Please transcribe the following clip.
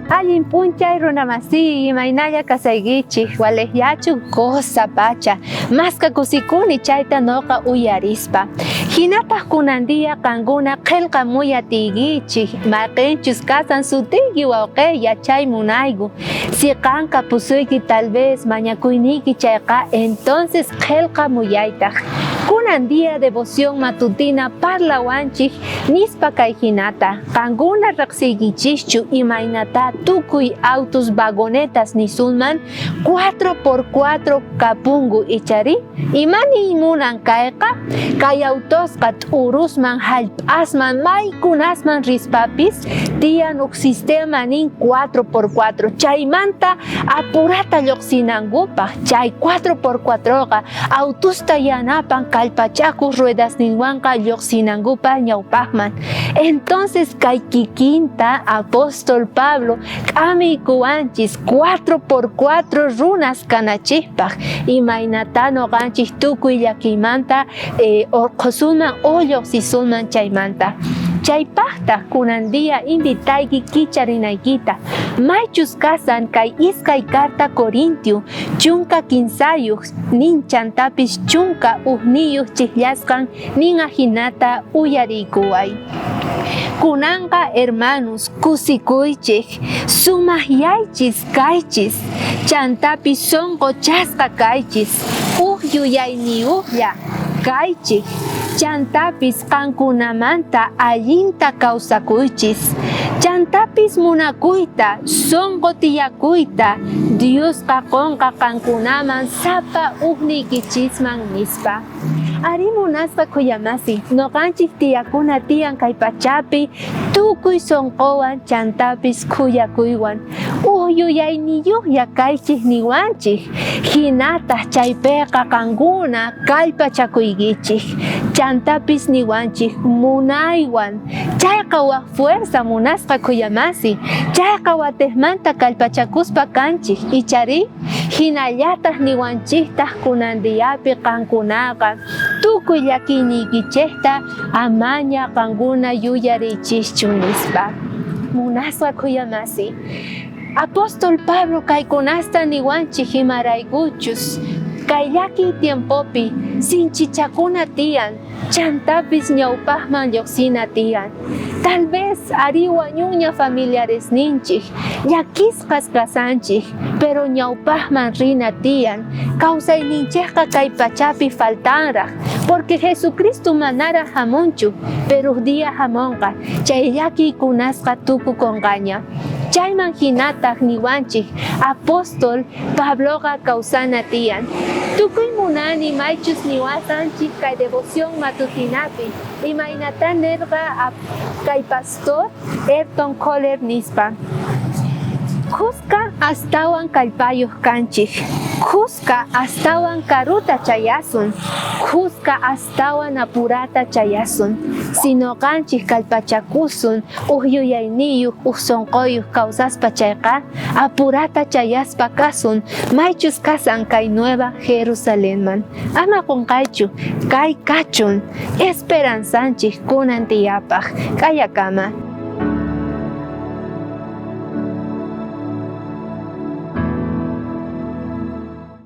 Allin punchay runamasi imaynalla kasaygichik walejyachu goza pacha maska kusikuni chayta noqa uyarispa hinataq kunandia kankuna qillqa muyatiykichik maqinchus kasan sutiyki wawqi yachay munayku siqanqa pusuyki tal vez mañakuyniyki chayqa entonces qillqa muyaytaq kunan día devoción matutina parlawanchik nispa kay hinata kankuna riqsiykichischu imaynata tukuy autos vagonetas nisunman 4x4 kapungu ichari imani munan kayqa kay autosqa t'urusman hallp'asman maykunasman rispapis tiyan huk sistema nin 4x4 chaymanta apurata lluqsinankupaq chay 4x4qa autosta yanapan kallpachakuq ruedasninwanqa lluqsinankupaq ñawpaqman entonces kay kikinta apóstol Pablo k'amiykuwanchis 4x4 runas kanachikpaq imaynata noqanchik tukuy llakiymanta qosunman o lluqsisunman chaymanta chaypaqtaq kunan día invitayki kicharinaykita maychus kasan kay iskay carta Corintios chunka 15 nin chantapis chunka uhniyuq chikllashqan nin ahinata uyariykuway kunanqa hermanos kusikuychik sumaqyaychis kaychis chantapis sonqo chasqa kaychis yuyayniyuqlla kaychik chantapis qankunamanta allinta kawsakuychis chantapis munakuyta sonqo tiyakuyta Diosqa qonqa qankunaman sapa uqniykichisman nispa ari munasqa kuyamasi noqanchik tiyakuna tiyan kay pachapi tukuy sonqowan chantapis kuyakuywan yuyayniyuqlla kaychik niwanchik hinataq chaypiqa qankuna kallpachakuykichik chantapis niwanchik munaywan chayqa waq fuerza munasqa kuyamasi chayqa watejmanta kallpachakuspa kanchik ichari hinallataq niwanchiktaq kunandiyapi qankunaqa tukuy llakiynikichikta amaña qankuna yuyarichischu nispa munasqa kuyamasi apóstol Pablo kaykunasta niwanchik imaraykuchus kay llaki tiempopi sinchichakuna tiyan chantapis ñawpaqman lluqsina tiyan tal vez ari wañuña familiares ninchik llakisqas kasanchik pero ñawpaqman rina tiyan kawsayninchikqa kay pachapi faltanraq porque Jesucristo manara hamunchu pero día hamonqa chay llakiykunasqa tukukunqaña chayman hinataq niwanchik apóstol Pabloqa kawsana tiyan tukuy munani maychus niwasanchik kay devoción matutinapi imaynata nerqa kay pastor Ayrton Koller nispa Qusqa astawan kallpayuq kanchik Qusqa astawan karuta chayasun Qusqa astawan apurata chayasun sino kanchik kallpachakusun yuyayniyuq sonqoyuq kawsaspa chayqa apurata chayaspa kasun maychus kasan kay Nueva Jerusalemman ama qunqaychu kay kachun esperanzanchik kunan tiyapaq kayakama